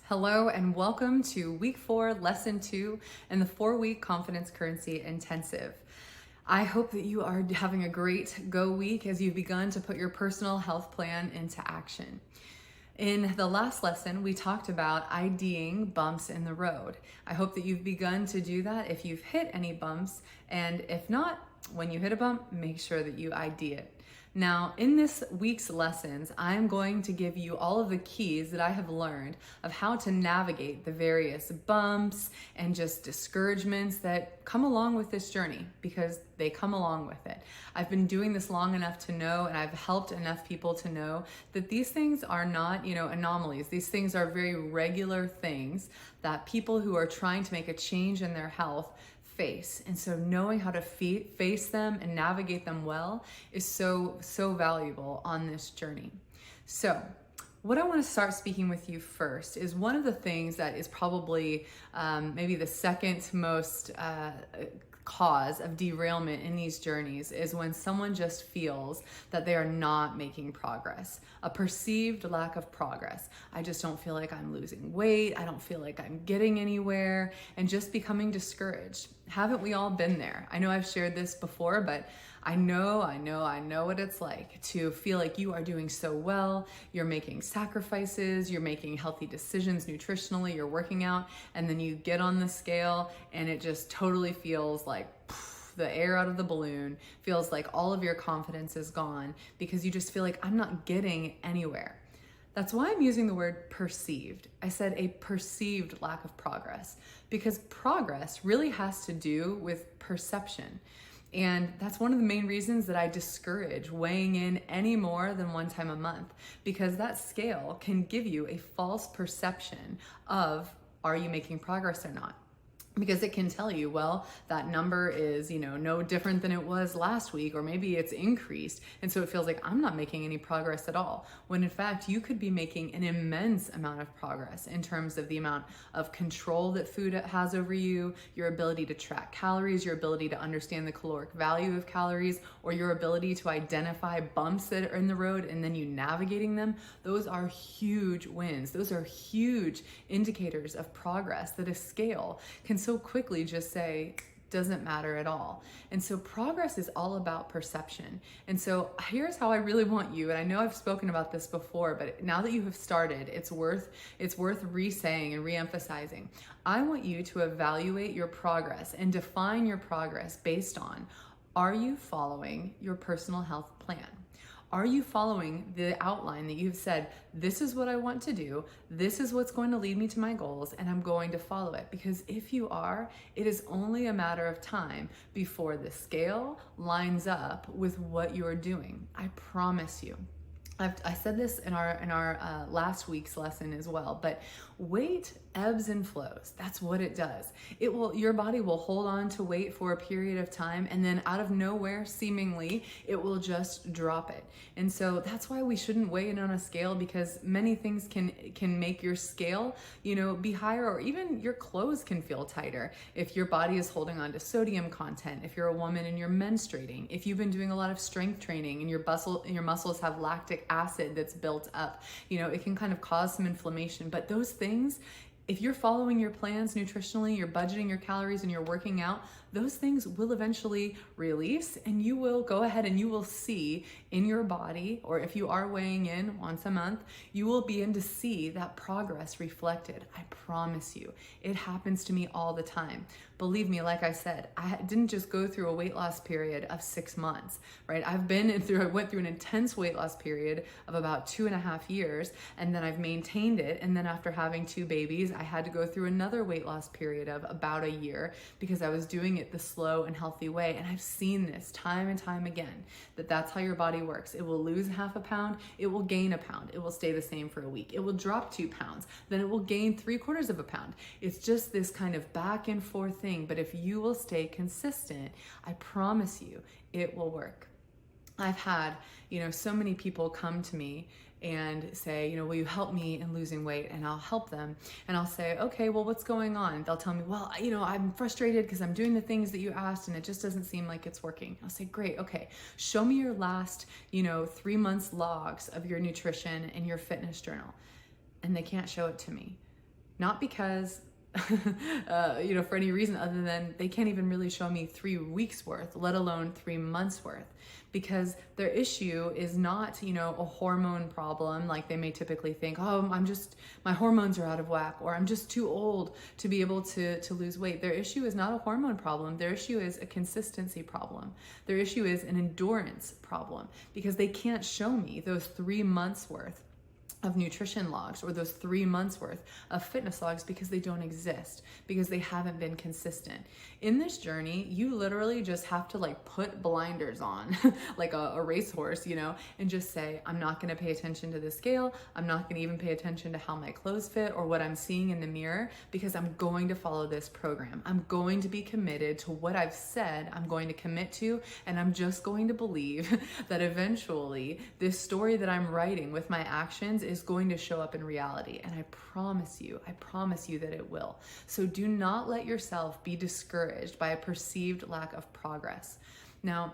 Hello and welcome to week 4, lesson 2 in the 4-week confidence currency intensive. I hope that you are having a great go week as you've begun to put your personal health plan into action. In the last lesson, we talked about IDing bumps in the road. I hope that you've begun to do that if you've hit any bumps, and if not, when you hit a bump, make sure that you ID it. Now, in this week's lessons, I'm going to give you all of the keys that I have learned of how to navigate the various bumps and just discouragements that come along with this journey, because they come along with it. I've been doing this long enough to know, and I've helped enough people to know that these things are not, anomalies. These things are very regular things that people who are trying to make a change in their health face. And so knowing how to face them and navigate them well is so valuable on this journey. So what I want to start speaking with you first is one of the things that is probably maybe the second most cause of derailment in these journeys is when someone just feels that they are not making progress, a perceived lack of progress. I just don't feel like I'm losing weight. I don't feel like I'm getting anywhere, and just becoming discouraged. Haven't we all been there? I know I've shared this before, but I know what it's like to feel like you are doing so well, you're making sacrifices, you're making healthy decisions nutritionally, you're working out, and then you get on the scale and it just totally feels like the air out of the balloon, feels like all of your confidence is gone because you just feel like I'm not getting anywhere. That's why I'm using the word perceived. I said a perceived lack of progress, because progress really has to do with perception. And that's one of the main reasons that I discourage weighing in any more than one time a month, because that scale can give you a false perception of, are you making progress or not? Because it can tell you, well, that number is, no different than it was last week, or maybe it's increased. And so it feels like I'm not making any progress at all. When in fact, you could be making an immense amount of progress in terms of the amount of control that food has over you, your ability to track calories, your ability to understand the caloric value of calories, or your ability to identify bumps that are in the road and then you navigating them. Those are huge wins. Those are huge indicators of progress that a scale can so quickly just say doesn't matter at all. And so progress is all about perception. And so here's how I really want you, and I know I've spoken about this before, but now that you have started, it's worth re-saying and re-emphasizing. I want you to evaluate your progress and define your progress based on, are you following your personal health plan? Are you following the outline that you've said, this is what I want to do, this is what's going to lead me to my goals, and I'm going to follow it? Because if you are, it is only a matter of time before the scale lines up with what you're doing. I promise you. I said this in our last week's lesson as well, but weight ebbs and flows. That's what it does. Your body will hold on to weight for a period of time, and then out of nowhere, seemingly, it will just drop it. And so that's why we shouldn't weigh in on a scale, because many things can make your scale, be higher, or even your clothes can feel tighter if your body is holding on to sodium content, if you're a woman and you're menstruating, if you've been doing a lot of strength training and your muscles have lactic acid that's built up. It can kind of cause some inflammation, but those things, if you're following your plans nutritionally, you're budgeting your calories, and you're working out, those things will eventually release, and you will go ahead and you will see in your body, or if you are weighing in once a month, you will begin to see that progress reflected. I promise you, it happens to me all the time. Believe me, like I said, I didn't just go through a weight loss period of 6 months, right? I went through an intense weight loss period of about 2.5 years, and then I've maintained it. And then after having 2 babies, I had to go through another weight loss period of about a year, because I was doing it the slow and healthy way. And I've seen this time and time again, that's how your body works. It will lose half a pound, it will gain a pound, it will stay the same for a week, it will drop 2 pounds, then it will gain 3/4 of a pound. It's just this kind of back and forth thing. But if you will stay consistent, I promise you, it will work. I've had, so many people come to me and say, will you help me in losing weight? And I'll help them. And I'll say, okay, well, what's going on? They'll tell me, well, I'm frustrated because I'm doing the things that you asked and it just doesn't seem like it's working. I'll say, great, okay, show me your last, 3 months logs of your nutrition and your fitness journal. And they can't show it to me. not because for any reason other than they can't even really show me 3 weeks worth, let alone 3 months worth, because their issue is not, a hormone problem like they may typically think, oh, my hormones are out of whack, or I'm just too old to be able to lose weight. Their issue is not a hormone problem. Their issue is a consistency problem. Their issue is an endurance problem, because they can't show me those 3 months worth of nutrition logs or those 3 months worth of fitness logs, because they don't exist, because they haven't been consistent. In this journey, you literally just have to put blinders on like a racehorse, and just say, I'm not going to pay attention to the scale. I'm not going to even pay attention to how my clothes fit or what I'm seeing in the mirror, because I'm going to follow this program. I'm going to be committed to what I've said I'm going to commit to, and I'm just going to believe that eventually this story that I'm writing with my actions is going to show up in reality. And I promise you that it will. So do not let yourself be discouraged by a perceived lack of progress. Now,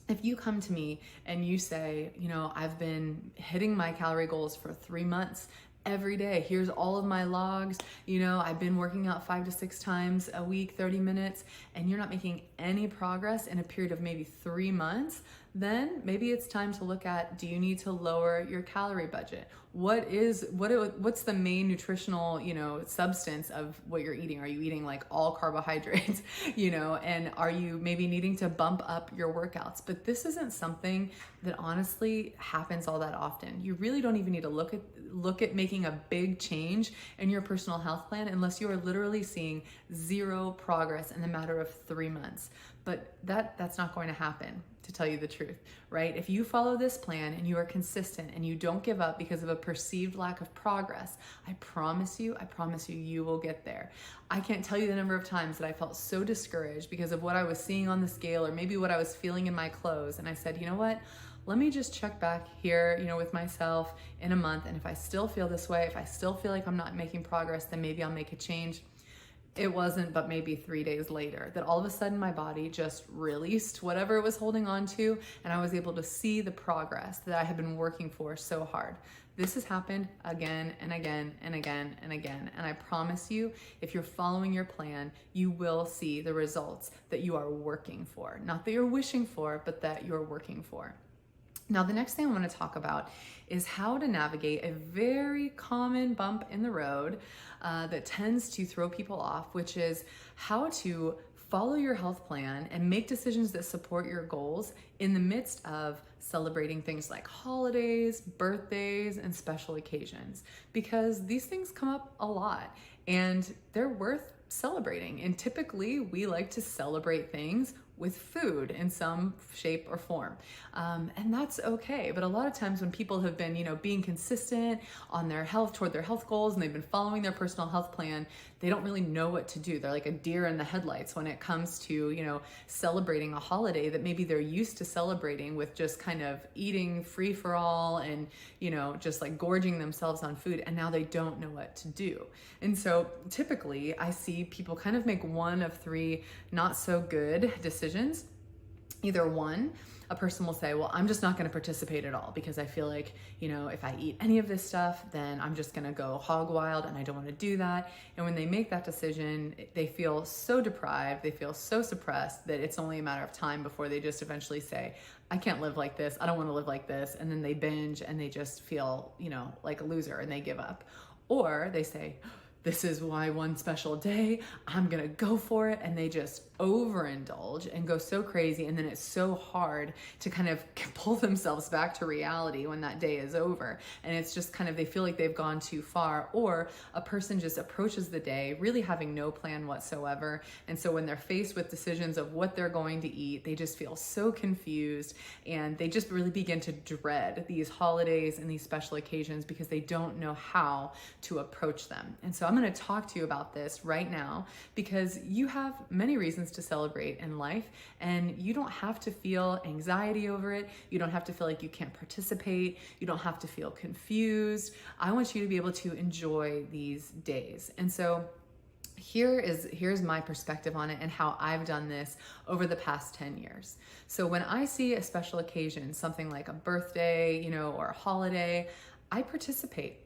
if you come to me and you say, I've been hitting my calorie goals for 3 months every day. Here's all of my logs. I've been working out 5 to 6 times a week, 30 minutes, and you're not making any progress in a period of maybe 3 months, then maybe it's time to look at, do you need to lower your calorie budget? What's the main nutritional, substance of what you're eating? Are you eating all carbohydrates, and are you maybe needing to bump up your workouts? But this isn't something that honestly happens all that often. You really don't even need to look at making a big change in your personal health plan unless you are literally seeing 0 progress in the matter of 3 months. But that's not going to happen, to tell you the truth, right? If you follow this plan and you are consistent and you don't give up because of a perceived lack of progress, I promise you, you will get there. I can't tell you the number of times that I felt so discouraged because of what I was seeing on the scale or maybe what I was feeling in my clothes. And I said, you know what? Let me just check back here, with myself in a month. And if I still feel this way, if I still feel like I'm not making progress, then maybe I'll make a change. It wasn't but maybe 3 days later that all of a sudden my body just released whatever it was holding on to, and I was able to see the progress that I had been working for so hard. This has happened again and again and again and again. And I promise you, if you're following your plan, you will see the results that you are working for. Not that you're wishing for, but that you're working for. Now, the next thing I want to talk about is how to navigate a very common bump in the road that tends to throw people off, which is how to follow your health plan and make decisions that support your goals in the midst of celebrating things like holidays, birthdays, and special occasions, because these things come up a lot and they're worth celebrating. And typically we like to celebrate things with food in some shape or form. And that's okay. But a lot of times when people have been, being consistent on their health, toward their health goals, and they've been following their personal health plan, they don't really know what to do. They're like a deer in the headlights when it comes to, celebrating a holiday that maybe they're used to celebrating with just kind of eating free for all and, just gorging themselves on food. And now they don't know what to do. And so typically I see people kind of make one of 3 not so good decisions. Either one, a person will say, well, I'm just not going to participate at all because I feel like, if I eat any of this stuff, then I'm just going to go hog wild and I don't want to do that. And when they make that decision, they feel so deprived, they feel so suppressed that it's only a matter of time before they just eventually say, I can't live like this. I don't want to live like this. And then they binge and they just feel, like a loser and they give up. Or they say, this is why one special day, I'm gonna go for it. And they just overindulge and go so crazy. And then it's so hard to kind of pull themselves back to reality when that day is over. And it's just kind of, they feel like they've gone too far. Or a person just approaches the day really having no plan whatsoever. And so when they're faced with decisions of what they're going to eat, they just feel so confused and they just really begin to dread these holidays and these special occasions because they don't know how to approach them. And so I'm going to talk to you about this right now because you have many reasons to celebrate in life and you don't have to feel anxiety over it. You don't have to feel like you can't participate. You don't have to feel confused. I want you to be able to enjoy these days. And so here's my perspective on it and how I've done this over the past 10 years. So when I see a special occasion, something like a birthday, or a holiday, I participate.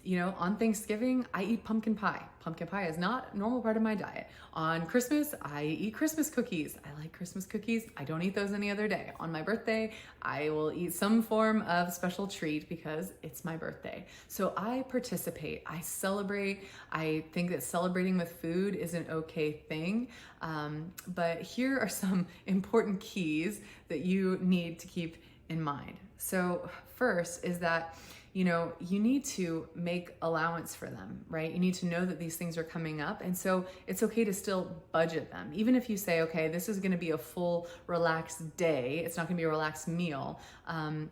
On Thanksgiving, I eat pumpkin pie. Pumpkin pie is not a normal part of my diet. On Christmas, I eat Christmas cookies. I like Christmas cookies. I don't eat those any other day. On my birthday, I will eat some form of special treat because it's my birthday. So I participate, I celebrate. I think that celebrating with food is an okay thing. But here are some important keys that you need to keep in mind. So first is that you need to make allowance for them, right? You need to know that these things are coming up. And so it's okay to still budget them. Even if you say, okay, this is going to be a full relaxed day, it's not going to be a relaxed meal,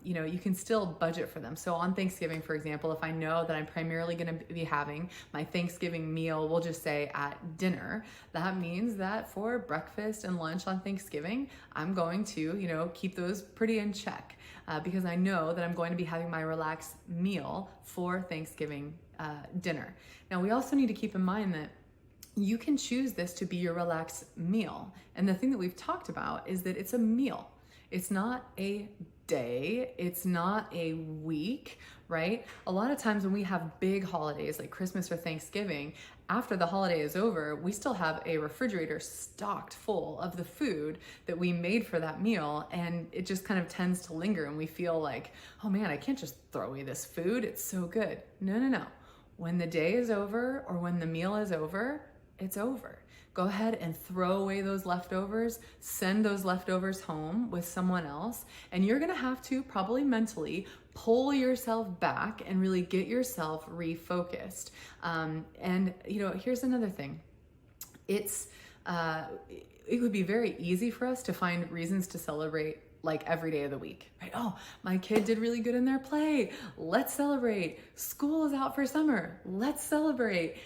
you can still budget for them. So on Thanksgiving, for example, if I know that I'm primarily going to be having my Thanksgiving meal, we'll just say at dinner, that means that for breakfast and lunch on Thanksgiving, I'm going to, keep those pretty in check. Because I know that I'm going to be having my relaxed meal for Thanksgiving dinner. Now, we also need to keep in mind that you can choose this to be your relaxed meal. And the thing that we've talked about is that it's a meal. It's not a day. It's not a week, right? A lot of times when we have big holidays like Christmas or Thanksgiving, after the holiday is over, we still have a refrigerator stocked full of the food that we made for that meal. And it just kind of tends to linger and we feel like, oh man, I can't just throw away this food. It's so good. No. When the day is over or when the meal is over, it's over. Go ahead and throw away those leftovers, send those leftovers home with someone else, and you're gonna have to probably mentally pull yourself back and really get yourself refocused. Here's another thing. It would be very easy for us to find reasons to celebrate like every day of the week, right? Oh, my kid did really good in their play. Let's celebrate. School is out for summer. Let's celebrate.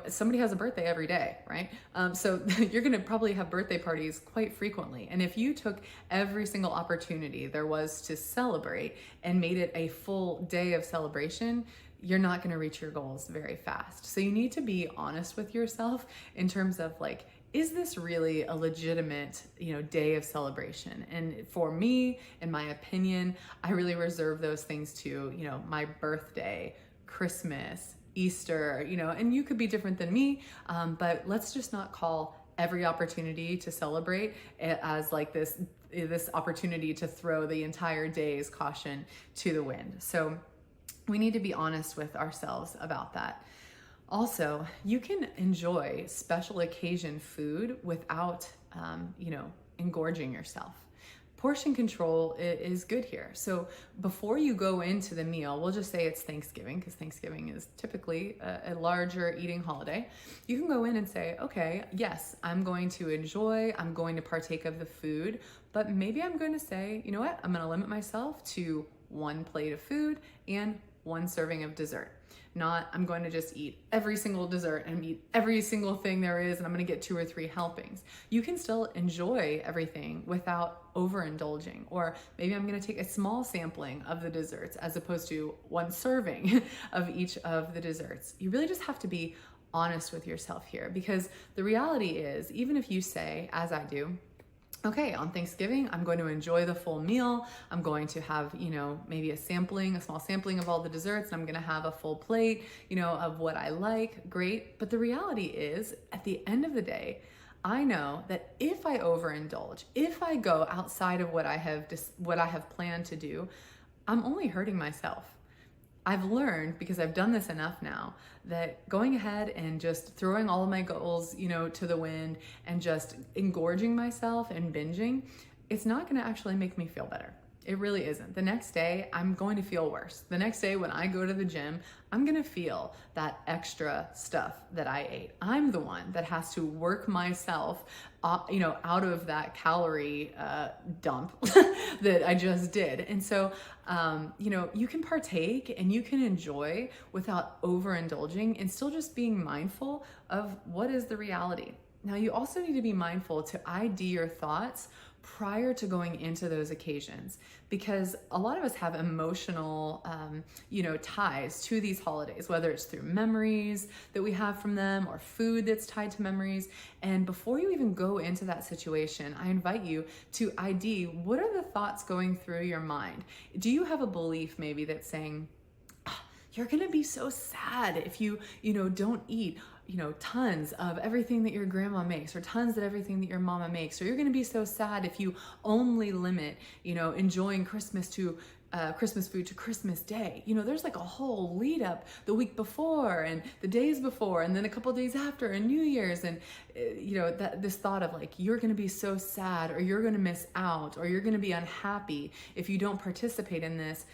Somebody has a birthday every day, right? So you're going to probably have birthday parties quite frequently. And if you took every single opportunity there was to celebrate and made it a full day of celebration, you're not going to reach your goals very fast. So you need to be honest with yourself in terms of like, is this really a legitimate, day of celebration? And for me, in my opinion, I really reserve those things to, my birthday, Christmas, Easter, and you could be different than me, but let's just not call every opportunity to celebrate as like this opportunity to throw the entire day's caution to the wind. So we need to be honest with ourselves about that. Also, you can enjoy special occasion food without, engorging yourself. Portion control is good here. So before you go into the meal, we'll just say it's Thanksgiving because Thanksgiving is typically a larger eating holiday. You can go in and say, okay, yes, I'm going to partake of the food, but maybe I'm going to say, you know what? I'm going to limit myself to one plate of food and one serving of dessert. Not, I'm going to just eat every single dessert and eat every single thing there is, and I'm going to get 2 or 3 helpings. You can still enjoy everything without overindulging. Or maybe I'm going to take a small sampling of the desserts as opposed to one serving of each of the desserts. You really just have to be honest with yourself here, because the reality is, even if you say, as I do, okay, on Thanksgiving, I'm going to enjoy the full meal. I'm going to have, maybe a small sampling of all the desserts, and I'm going to have a full plate, of what I like. Great. But the reality is, at the end of the day, I know that if I overindulge, if I go outside of what I have planned to do, I'm only hurting myself. I've learned, because I've done this enough now, that going ahead and just throwing all of my goals, to the wind and just engorging myself and binging, it's not going to actually make me feel better. It really isn't. The next day, I'm going to feel worse. The next day when I go to the gym, I'm going to feel that extra stuff that I ate. I'm the one that has to work myself, out of that calorie dump that I just did. And so, you can partake and you can enjoy without overindulging and still just being mindful of what is the reality. Now, you also need to be mindful to ID your thoughts prior to going into those occasions, because a lot of us have emotional, ties to these holidays, whether it's through memories that we have from them or food that's tied to memories. And before you even go into that situation, I invite you to ID, what are the thoughts going through your mind? Do you have a belief maybe that's saying, You're gonna be so sad if you don't eat, tons of everything that your grandma makes, or tons of everything that your mama makes. Or you're gonna be so sad if you only limit, enjoying Christmas food to Christmas Day. There's like a whole lead up the week before and the days before, and then a couple days after, and New Year's, and this thought of like, you're gonna be so sad, or you're gonna miss out, or you're gonna be unhappy if you don't participate in this.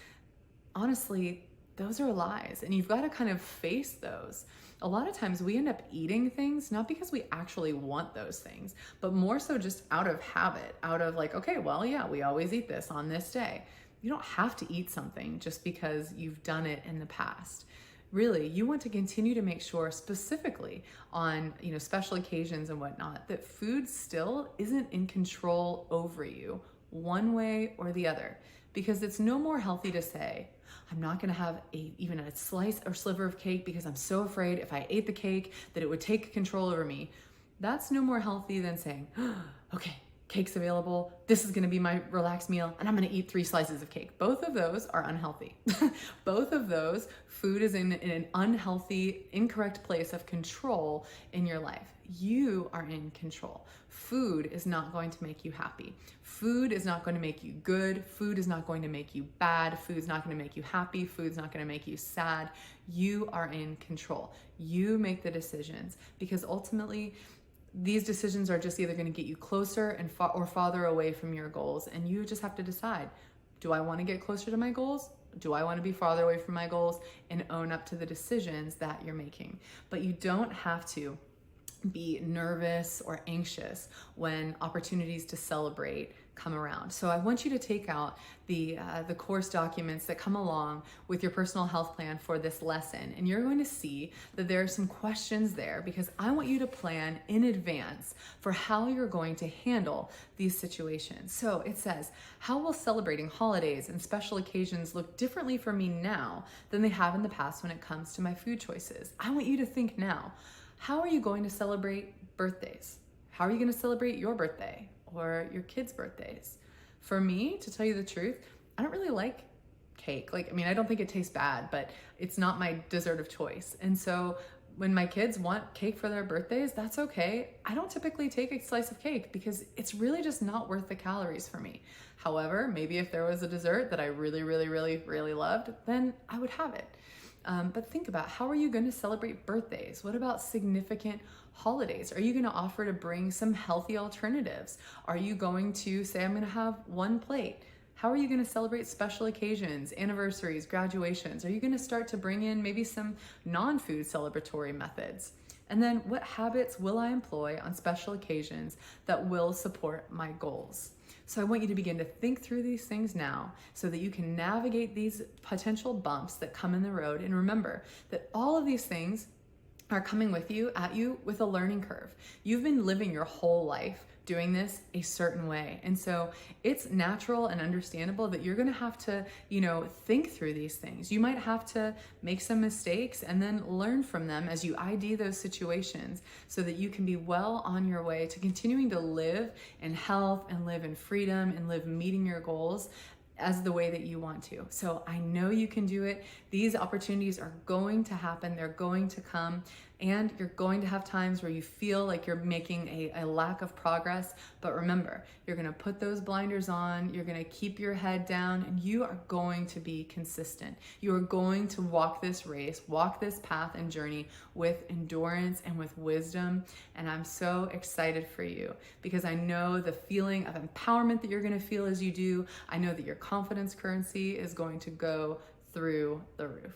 Honestly, those are lies, and you've got to kind of face those. A lot of times we end up eating things not because we actually want those things, but more so just out of habit, out of like, okay, well, yeah, we always eat this on this day. You don't have to eat something just because you've done it in the past. Really, you want to continue to make sure, specifically on special occasions and whatnot, that food still isn't in control over you one way or the other. Because it's no more healthy to say, I'm not gonna have even a slice or sliver of cake because I'm so afraid if I ate the cake that it would take control over me. That's no more healthy than saying, okay, cake's available, this is gonna be my relaxed meal, and I'm gonna eat 3 slices of cake. Both of those are unhealthy. Both of those, food is in an unhealthy, incorrect place of control in your life. You are in control. Food is not going to make you happy. Food is not going to make you good. Food is not going to make you bad. Food's not going to make you happy. Food's not going to make you sad. You are in control. You make the decisions, because ultimately these decisions are just either going to get you closer and or farther away from your goals. And you just have to decide, do I want to get closer to my goals? Do I want to be farther away from my goals? And own up to the decisions that you're making. But you don't have to be nervous or anxious when opportunities to celebrate come around. So I want you to take out the course documents that come along with your personal health plan for this lesson, and you're going to see that there are some questions there, because I want you to plan in advance for how you're going to handle these situations. So it says, how will celebrating holidays and special occasions look differently for me now than they have in the past when it comes to my food choices? I want you to think now. How are you going to celebrate birthdays? How are you going to celebrate your birthday or your kids' birthdays? For me, to tell you the truth, I don't really like cake. I don't think it tastes bad, but it's not my dessert of choice. And so when my kids want cake for their birthdays, that's okay. I don't typically take a slice of cake because it's really just not worth the calories for me. However, maybe if there was a dessert that I really, really, really, really loved, then I would have it. But think about, how are you going to celebrate birthdays? What about significant holidays? Are you going to offer to bring some healthy alternatives? Are you going to say, I'm going to have one plate? How are you going to celebrate special occasions, anniversaries, graduations? Are you going to start to bring in maybe some non-food celebratory methods? And then what habits will I employ on special occasions that will support my goals? So I want you to begin to think through these things now so that you can navigate these potential bumps that come in the road. And remember that all of these things are coming at you with a learning curve. You've been living your whole life doing this a certain way. And so it's natural and understandable that you're going to have to, think through these things. You might have to make some mistakes and then learn from them as you ID those situations so that you can be well on your way to continuing to live in health and live in freedom and live meeting your goals as the way that you want to. So I know you can do it. These opportunities are going to happen. They're going to come. And you're going to have times where you feel like you're making a lack of progress. But remember, you're going to put those blinders on. You're going to keep your head down, and you are going to be consistent. You are going to walk this race, walk this path and journey with endurance and with wisdom. And I'm so excited for you because I know the feeling of empowerment that you're going to feel as you do. I know that your confidence currency is going to go through the roof.